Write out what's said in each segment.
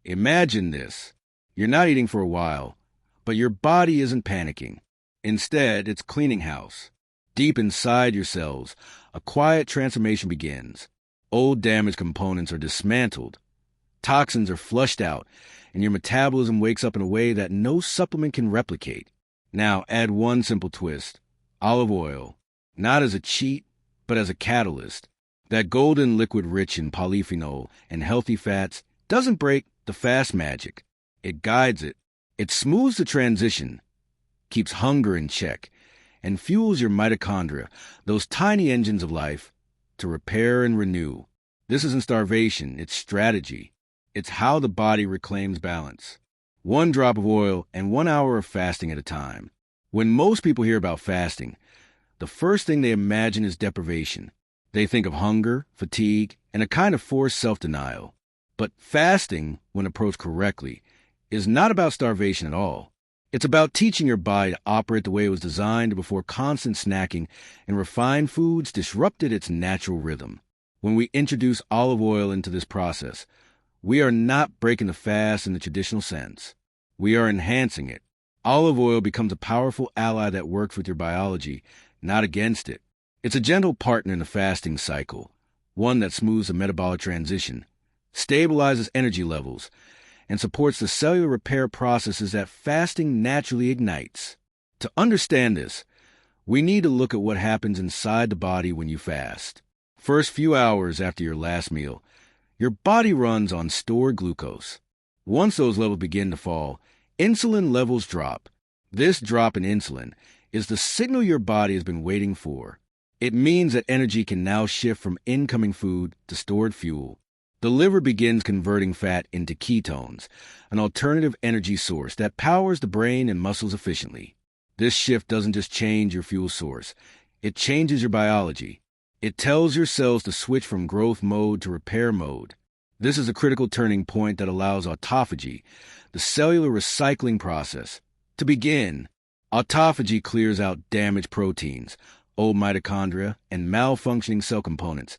Imagine this. You're not eating for a while, but your body isn't panicking. Instead, it's cleaning house. Deep inside your cells, a quiet transformation begins. Old damaged components are dismantled. Toxins are flushed out, and your metabolism wakes up in a way that no supplement can replicate. Now, add one simple twist. Olive oil. Not as a cheat, but as a catalyst. That golden liquid rich in polyphenol and healthy fats doesn't break the fast magic. It guides it. It smooths the transition, keeps hunger in check, and fuels your mitochondria, those tiny engines of life, to repair and renew. This isn't starvation, it's strategy. It's how the body reclaims balance. 1 drop of oil and 1 hour of fasting at a time. When most people hear about fasting, the first thing they imagine is deprivation. They think of hunger, fatigue, and a kind of forced self-denial. But fasting, when approached correctly, is not about starvation at all. It's about teaching your body to operate the way it was designed before constant snacking and refined foods disrupted its natural rhythm. When we introduce olive oil into this process, we are not breaking the fast in the traditional sense. We are enhancing it. Olive oil becomes a powerful ally that works with your biology, not against it. It's a gentle partner in the fasting cycle, one that smooths the metabolic transition, stabilizes energy levels, and supports the cellular repair processes that fasting naturally ignites. To understand this, we need to look at what happens inside the body when you fast. First few hours after your last meal, your body runs on stored glucose. Once those levels begin to fall, insulin levels drop. This drop in insulin is the signal your body has been waiting for. It means that energy can now shift from incoming food to stored fuel. The liver begins converting fat into ketones, an alternative energy source that powers the brain and muscles efficiently. This shift doesn't just change your fuel source, it changes your biology. It tells your cells to switch from growth mode to repair mode. This is a critical turning point that allows autophagy, the cellular recycling process, to begin. Autophagy clears out damaged proteins, old mitochondria, and malfunctioning cell components,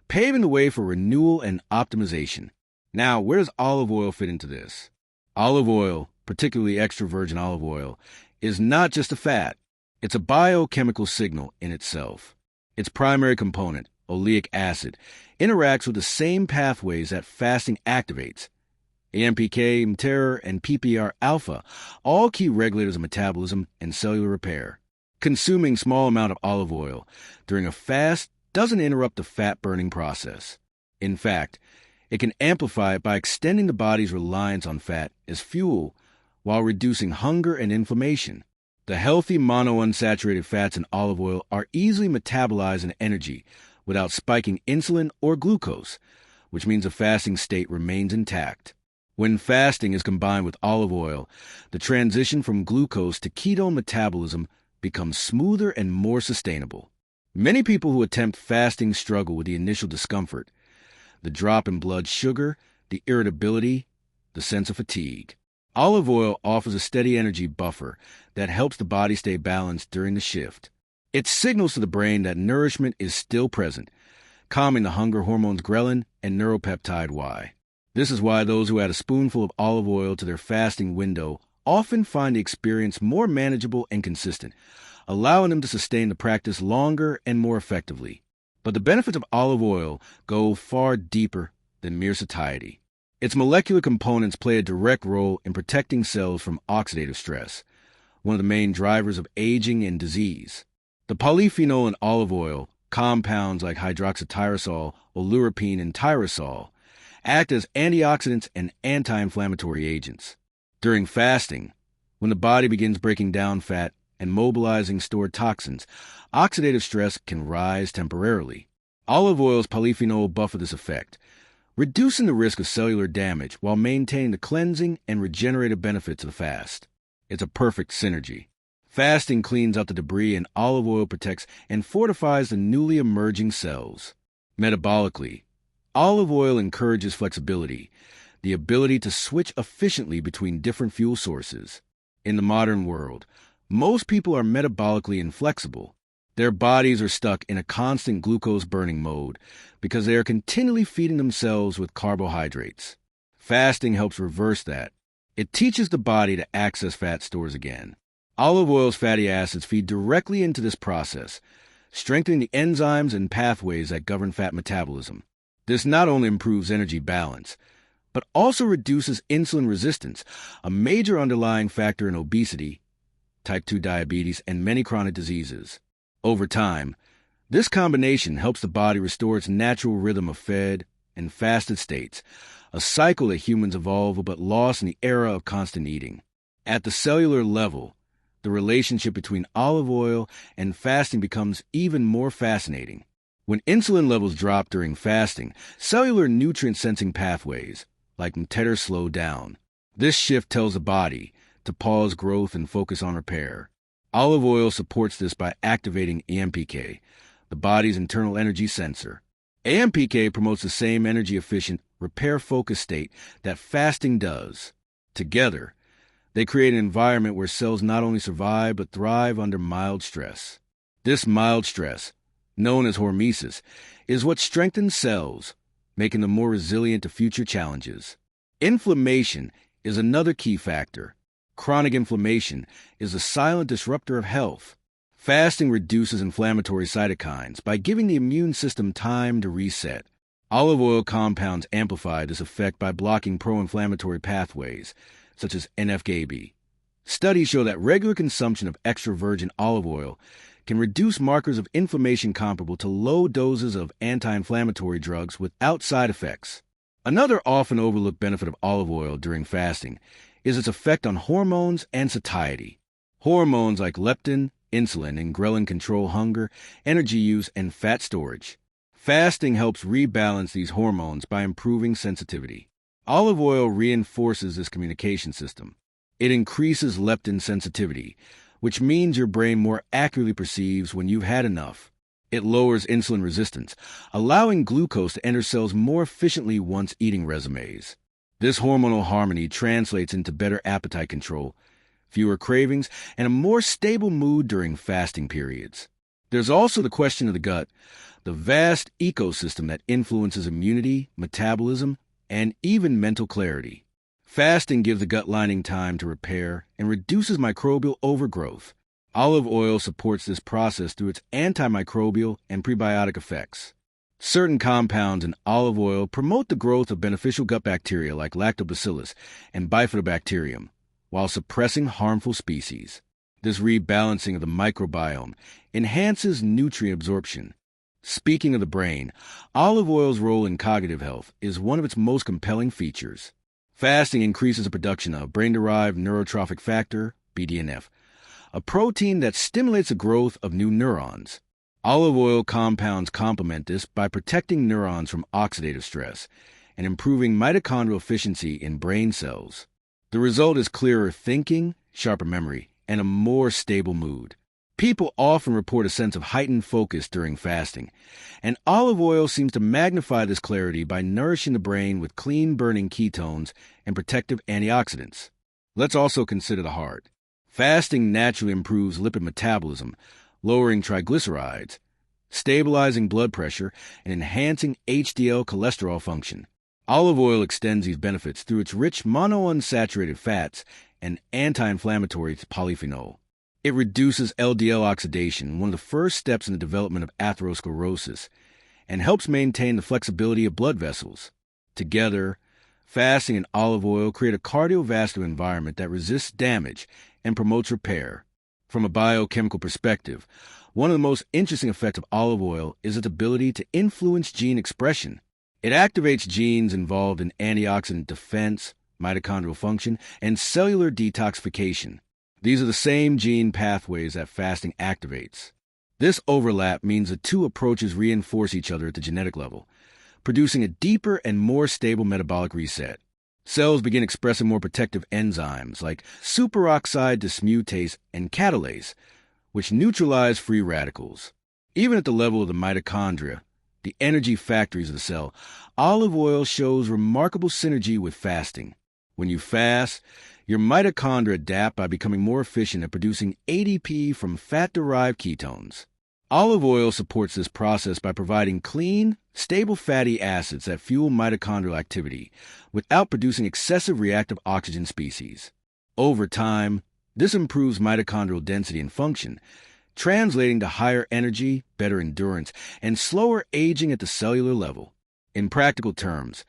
paving the way for renewal and optimization. Now, where does olive oil fit into this? Olive oil, particularly extra virgin olive oil, is not just a fat. It's a biochemical signal in itself. Its primary component, oleic acid, interacts with the same pathways that fasting activates. AMPK, mTOR, and PPAR-alpha, all key regulators of metabolism and cellular repair. Consuming small amount of olive oil during a fast doesn't interrupt the fat-burning process. In fact, it can amplify it by extending the body's reliance on fat as fuel while reducing hunger and inflammation. The healthy monounsaturated fats in olive oil are easily metabolized into energy without spiking insulin or glucose, which means the fasting state remains intact. When fasting is combined with olive oil, the transition from glucose to ketone metabolism becomes smoother and more sustainable. Many people who attempt fasting struggle with the initial discomfort, the drop in blood sugar, the irritability, the sense of fatigue. Olive oil offers a steady energy buffer that helps the body stay balanced during the shift. It signals to the brain that nourishment is still present, calming the hunger hormones ghrelin and neuropeptide Y. This is why those who add a spoonful of olive oil to their fasting window often find the experience more manageable and consistent, allowing them to sustain the practice longer and more effectively. But the benefits of olive oil go far deeper than mere satiety. Its molecular components play a direct role in protecting cells from oxidative stress, one of the main drivers of aging and disease. The polyphenol in olive oil, compounds like hydroxytyrosol, oleuropein, and tyrosol, act as antioxidants and anti-inflammatory agents. During fasting, when the body begins breaking down fat and mobilizing stored toxins, oxidative stress can rise temporarily. Olive oil's polyphenol buffer this effect, reducing the risk of cellular damage while maintaining the cleansing and regenerative benefits of the fast. It's a perfect synergy. Fasting cleans out the debris and olive oil protects and fortifies the newly emerging cells. Metabolically, olive oil encourages flexibility, the ability to switch efficiently between different fuel sources. In the modern world, most people are metabolically inflexible. Their bodies are stuck in a constant glucose-burning mode because they are continually feeding themselves with carbohydrates. Fasting helps reverse that. It teaches the body to access fat stores again. Olive oil's fatty acids feed directly into this process, strengthening the enzymes and pathways that govern fat metabolism. This not only improves energy balance, but also reduces insulin resistance, a major underlying factor in obesity, type 2 diabetes, and many chronic diseases. Over time, this combination helps the body restore its natural rhythm of fed and fasted states, a cycle that humans evolved but lost in the era of constant eating. At the cellular level, the relationship between olive oil and fasting becomes even more fascinating. When insulin levels drop during fasting, cellular nutrient-sensing pathways, like mTETR, slow down. This shift tells the body to pause growth and focus on repair. Olive oil supports this by activating AMPK, the body's internal energy sensor. AMPK promotes the same energy-efficient, repair-focused state that fasting does. Together, they create an environment where cells not only survive but thrive under mild stress. This mild stress, known as hormesis, is what strengthens cells, making them more resilient to future challenges. Inflammation is another key factor. Chronic inflammation is a silent disruptor of health. Fasting reduces inflammatory cytokines by giving the immune system time to reset. Olive oil compounds amplify this effect by blocking pro-inflammatory pathways, such as NF-κB. Studies show that regular consumption of extra virgin olive oil can reduce markers of inflammation comparable to low doses of anti-inflammatory drugs without side effects. Another often overlooked benefit of olive oil during fasting is its effect on hormones and satiety. Hormones like leptin, insulin, and ghrelin control hunger, energy use, and fat storage. Fasting helps rebalance these hormones by improving sensitivity. Olive oil reinforces this communication system. It increases leptin sensitivity, which means your brain more accurately perceives when you've had enough. It lowers insulin resistance, allowing glucose to enter cells more efficiently once eating resumes. This hormonal harmony translates into better appetite control, fewer cravings, and a more stable mood during fasting periods. There's also the question of the gut, the vast ecosystem that influences immunity, metabolism, and even mental clarity. Fasting gives the gut lining time to repair and reduces microbial overgrowth. Olive oil supports this process through its antimicrobial and prebiotic effects. Certain compounds in olive oil promote the growth of beneficial gut bacteria like lactobacillus and bifidobacterium, while suppressing harmful species. This rebalancing of the microbiome enhances nutrient absorption. Speaking of the brain, olive oil's role in cognitive health is one of its most compelling features. Fasting increases the production of brain-derived neurotrophic factor, BDNF, a protein that stimulates the growth of new neurons. Olive oil compounds complement this by protecting neurons from oxidative stress and improving mitochondrial efficiency in brain cells. The result is clearer thinking, sharper memory, and a more stable mood. People often report a sense of heightened focus during fasting, and olive oil seems to magnify this clarity by nourishing the brain with clean-burning ketones and protective antioxidants. Let's also consider the heart. Fasting naturally improves lipid metabolism, lowering triglycerides, stabilizing blood pressure, and enhancing HDL cholesterol function. Olive oil extends these benefits through its rich monounsaturated fats and anti-inflammatory polyphenol. It reduces LDL oxidation, one of the first steps in the development of atherosclerosis, and helps maintain the flexibility of blood vessels. Together, fasting and olive oil create a cardiovascular environment that resists damage and promotes repair. From a biochemical perspective, one of the most interesting effects of olive oil is its ability to influence gene expression. It activates genes involved in antioxidant defense, mitochondrial function, and cellular detoxification. These are the same gene pathways that fasting activates. This overlap means the two approaches reinforce each other at the genetic level, producing a deeper and more stable metabolic reset. Cells begin expressing more protective enzymes like superoxide dismutase and catalase, which neutralize free radicals. Even at the level of the mitochondria, the energy factories of the cell, olive oil shows remarkable synergy with fasting. When you fast, your mitochondria adapt by becoming more efficient at producing ADP from fat-derived ketones. Olive oil supports this process by providing clean, stable fatty acids that fuel mitochondrial activity without producing excessive reactive oxygen species. Over time, this improves mitochondrial density and function, translating to higher energy, better endurance, and slower aging at the cellular level. In practical terms,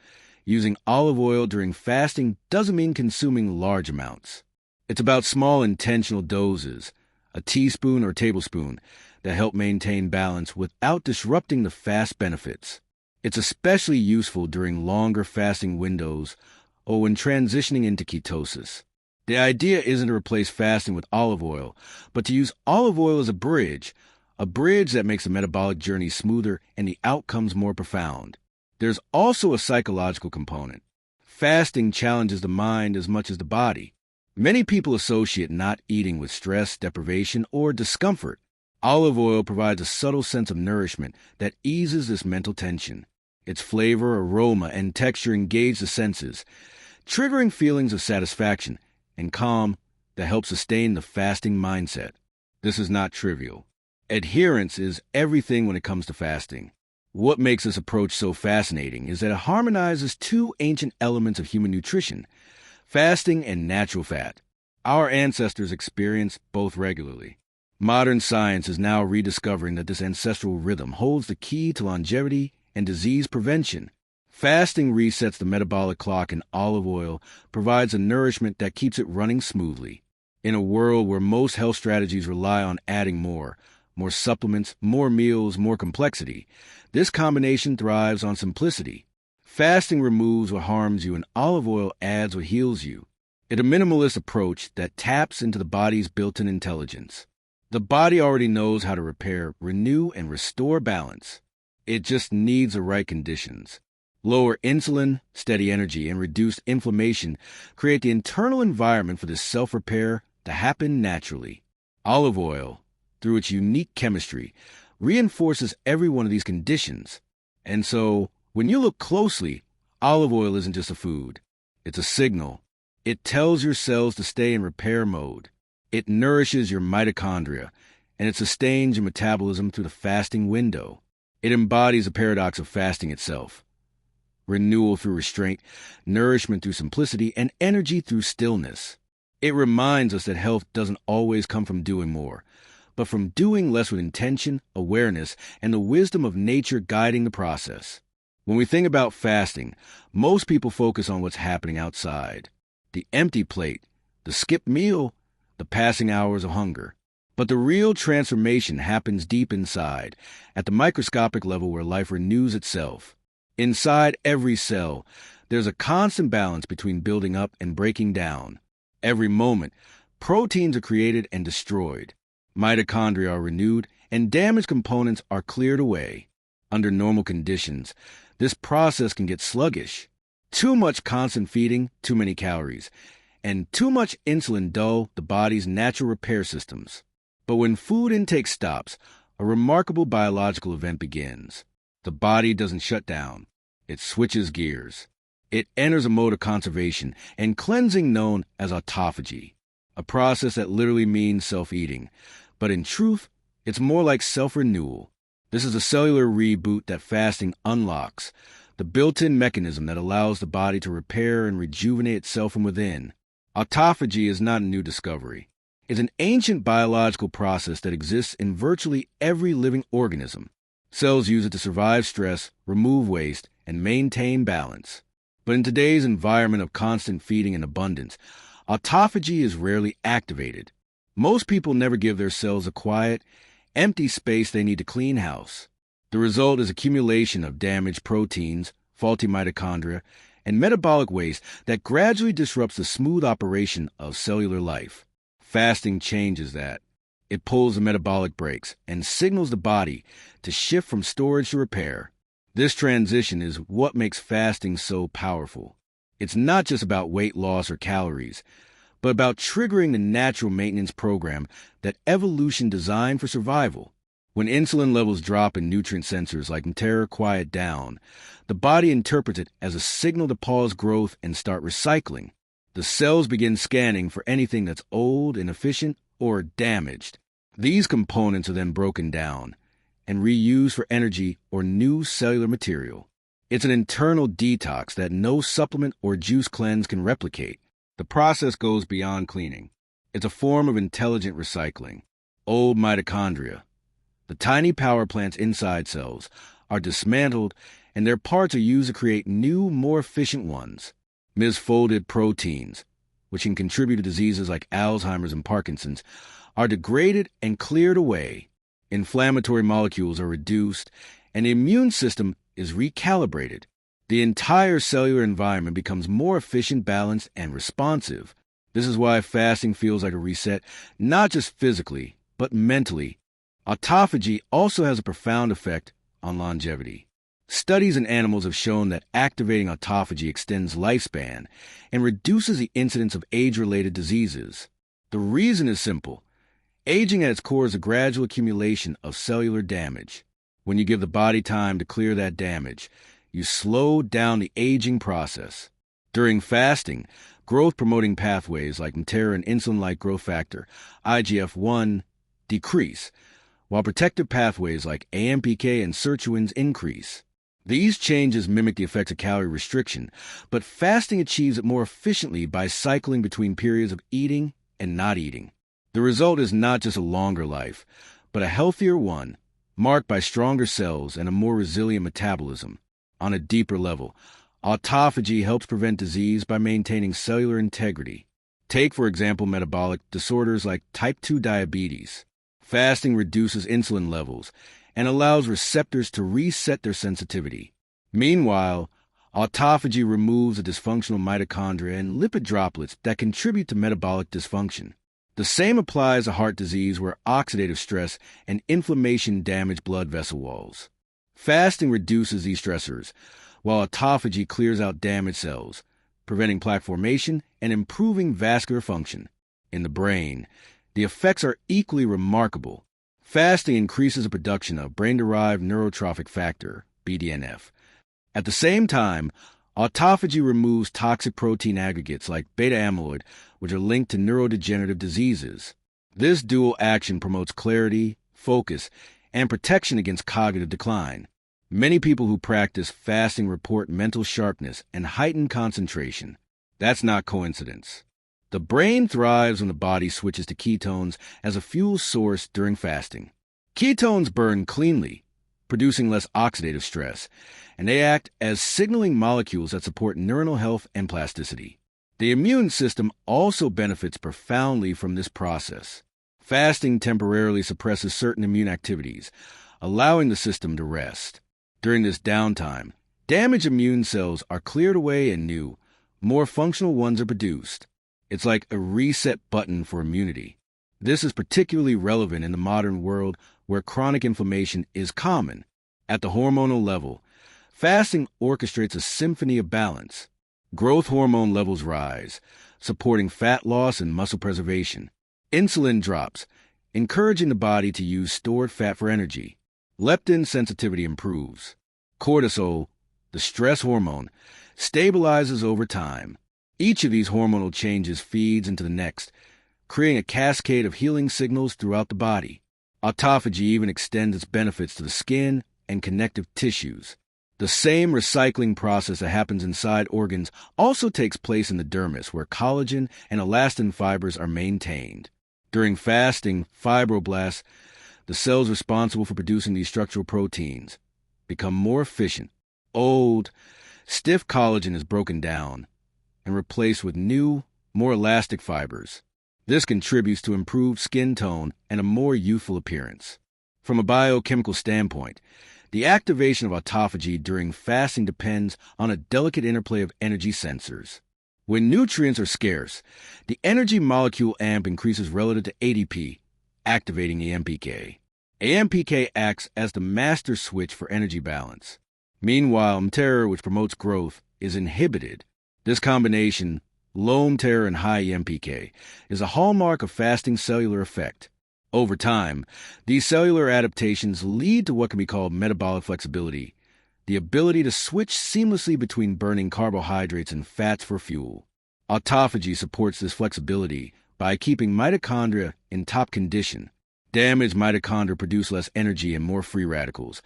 using olive oil during fasting doesn't mean consuming large amounts. It's about small intentional doses, a teaspoon or tablespoon, that help maintain balance without disrupting the fast benefits. It's especially useful during longer fasting windows or when transitioning into ketosis. The idea isn't to replace fasting with olive oil, but to use olive oil as a bridge that makes the metabolic journey smoother and the outcomes more profound. There's also a psychological component. Fasting challenges the mind as much as the body. Many people associate not eating with stress, deprivation, or discomfort. Olive oil provides a subtle sense of nourishment that eases this mental tension. Its flavor, aroma, and texture engage the senses, triggering feelings of satisfaction and calm that help sustain the fasting mindset. This is not trivial. Adherence is everything when it comes to fasting. What makes this approach so fascinating is that it harmonizes two ancient elements of human nutrition, fasting and natural fat. Our ancestors experienced both regularly. Modern science is now rediscovering that this ancestral rhythm holds the key to longevity and disease prevention. Fasting resets the metabolic clock, and olive oil provides a nourishment that keeps it running smoothly. In a world where most health strategies rely on adding more supplements, more meals, more complexity, this combination thrives on simplicity. Fasting removes what harms you, and olive oil adds what heals you. It's a minimalist approach that taps into the body's built-in intelligence. The body already knows how to repair, renew, and restore balance. It just needs the right conditions. Lower insulin, steady energy, and reduced inflammation create the internal environment for this self-repair to happen naturally. Olive oil, through its unique chemistry, reinforces every one of these conditions. And so, when you look closely, olive oil isn't just a food. It's a signal. It tells your cells to stay in repair mode. It nourishes your mitochondria, and it sustains your metabolism through the fasting window. It embodies the paradox of fasting itself. Renewal through restraint, nourishment through simplicity, and energy through stillness. It reminds us that health doesn't always come from doing more, but from doing less with intention, awareness, and the wisdom of nature guiding the process. When we think about fasting, most people focus on what's happening outside. The empty plate, the skipped meal, the passing hours of hunger. But the real transformation happens deep inside, at the microscopic level where life renews itself. Inside every cell, there's a constant balance between building up and breaking down. Every moment, proteins are created and destroyed. Mitochondria are renewed, and damaged components are cleared away. Under normal conditions, this process can get sluggish. Too much constant feeding, too many calories, and too much insulin dull the body's natural repair systems. But when food intake stops, a remarkable biological event begins. The body doesn't shut down. It switches gears. It enters a mode of conservation and cleansing known as autophagy, a process that literally means self-eating. But in truth, it's more like self-renewal. This is a cellular reboot that fasting unlocks, the built-in mechanism that allows the body to repair and rejuvenate itself from within. Autophagy is not a new discovery. It's an ancient biological process that exists in virtually every living organism. Cells use it to survive stress, remove waste, and maintain balance. But in today's environment of constant feeding and abundance, autophagy is rarely activated. Most people never give their cells a quiet, empty space they need to clean house. The result is accumulation of damaged proteins, faulty mitochondria, and metabolic waste that gradually disrupts the smooth operation of cellular life. Fasting changes that. It pulls the metabolic brakes and signals the body to shift from storage to repair. This transition is what makes fasting so powerful. It's not just about weight loss or calories, but about triggering the natural maintenance program that evolution designed for survival. When insulin levels drop and nutrient sensors like Mtera quiet down, the body interprets it as a signal to pause growth and start recycling. The cells begin scanning for anything that's old, inefficient, or damaged. These components are then broken down, and reused for energy or new cellular material. It's an internal detox that no supplement or juice cleanse can replicate. The process goes beyond cleaning. It's a form of intelligent recycling. Old mitochondria, the tiny power plants inside cells, are dismantled and their parts are used to create new, more efficient ones. Misfolded proteins, which can contribute to diseases like Alzheimer's and Parkinson's, are degraded and cleared away. Inflammatory molecules are reduced, and the immune system is recalibrated. The entire cellular environment becomes more efficient, balanced, and responsive. This is why fasting feels like a reset, not just physically, but mentally. Autophagy also has a profound effect on longevity. Studies in animals have shown that activating autophagy extends lifespan and reduces the incidence of age-related diseases. The reason is simple. Aging at its core is a gradual accumulation of cellular damage. When you give the body time to clear that damage, you slow down the aging process. During fasting, growth-promoting pathways like mTOR and insulin-like growth factor, IGF-1, decrease, while protective pathways like AMPK and sirtuins increase. These changes mimic the effects of calorie restriction, but fasting achieves it more efficiently by cycling between periods of eating and not eating. The result is not just a longer life, but a healthier one, marked by stronger cells and a more resilient metabolism. On a deeper level, autophagy helps prevent disease by maintaining cellular integrity. Take, for example, metabolic disorders like type 2 diabetes. Fasting reduces insulin levels and allows receptors to reset their sensitivity. Meanwhile, autophagy removes the dysfunctional mitochondria and lipid droplets that contribute to metabolic dysfunction. The same applies to heart disease where oxidative stress and inflammation damage blood vessel walls. Fasting reduces these stressors, while autophagy clears out damaged cells, preventing plaque formation and improving vascular function. In the brain, the effects are equally remarkable. Fasting increases the production of brain-derived neurotrophic factor, BDNF. At the same time, autophagy removes toxic protein aggregates like beta-amyloid, which are linked to neurodegenerative diseases. This dual action promotes clarity, focus, and protection against cognitive decline. Many people who practice fasting report mental sharpness and heightened concentration. That's not coincidence. The brain thrives when the body switches to ketones as a fuel source during fasting. Ketones burn cleanly, producing less oxidative stress, and they act as signaling molecules that support neuronal health and plasticity. The immune system also benefits profoundly from this process. Fasting temporarily suppresses certain immune activities, allowing the system to rest. During this downtime, damaged immune cells are cleared away and new, more functional ones are produced. It's like a reset button for immunity. This is particularly relevant in the modern world where chronic inflammation is common. At the hormonal level, fasting orchestrates a symphony of balance. Growth hormone levels rise, supporting fat loss and muscle preservation. Insulin drops, encouraging the body to use stored fat for energy. Leptin sensitivity improves. Cortisol, the stress hormone, stabilizes over time. Each of these hormonal changes feeds into the next, creating a cascade of healing signals throughout the body. Autophagy even extends its benefits to the skin and connective tissues. The same recycling process that happens inside organs also takes place in the dermis, where collagen and elastin fibers are maintained. During fasting, fibroblasts, the cells responsible for producing these structural proteins, become more efficient. Old, stiff collagen is broken down and replaced with new, more elastic fibers. This contributes to improved skin tone and a more youthful appearance. From a biochemical standpoint, the activation of autophagy during fasting depends on a delicate interplay of energy sensors. When nutrients are scarce, the energy molecule AMP increases relative to ADP, activating AMPK. AMPK acts as the master switch for energy balance. Meanwhile, mTOR, which promotes growth, is inhibited. This combination, low mTOR and high AMPK, is a hallmark of fasting cellular effect. Over time, these cellular adaptations lead to what can be called metabolic flexibility, the ability to switch seamlessly between burning carbohydrates and fats for fuel. Autophagy supports this flexibility by keeping mitochondria in top condition. Damaged mitochondria produce less energy and more free radicals,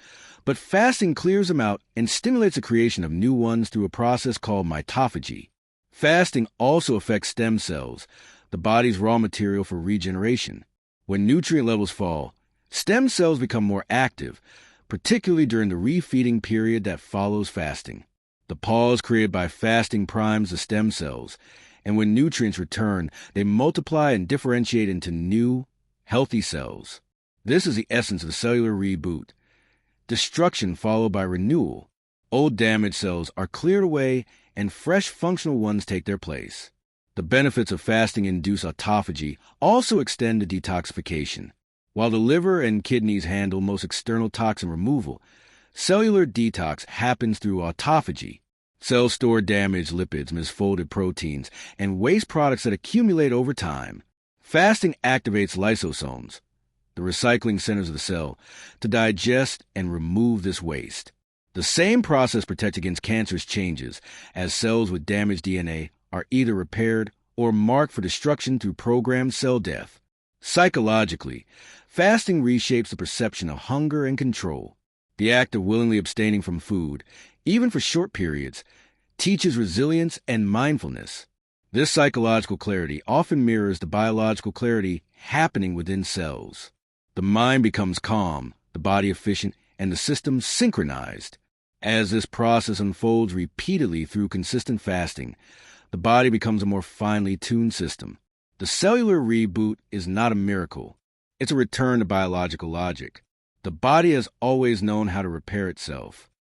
but fasting clears them out and stimulates the creation of new ones through a process called mitophagy. Fasting also affects stem cells, the body's raw material for regeneration. When nutrient levels fall, stem cells become more active, particularly during the refeeding period that follows fasting. The pause created by fasting primes the stem cells, and when nutrients return, they multiply and differentiate into new, healthy cells. This is the essence of cellular reboot. Destruction followed by renewal. Old damaged cells are cleared away and fresh functional ones take their place. The benefits of fasting-induced autophagy also extend to detoxification. While the liver and kidneys handle most external toxin removal, cellular detox happens through autophagy. Cells store damaged lipids, misfolded proteins, and waste products that accumulate over time. Fasting activates lysosomes, the recycling centers of the cell, to digest and remove this waste. The same process protects against cancerous changes, as cells with damaged DNA are either repaired or marked for destruction through programmed cell death. Psychologically, fasting reshapes the perception of hunger and control. The act of willingly abstaining from food, even for short periods, teaches resilience and mindfulness. This psychological clarity often mirrors the biological clarity happening within cells. The mind becomes calm, the body efficient, and the system synchronized. As this process unfolds repeatedly through consistent fasting, the body becomes a more finely tuned system. The cellular reboot is not a miracle. It's a return to biological logic. The body has always known how to repair itself.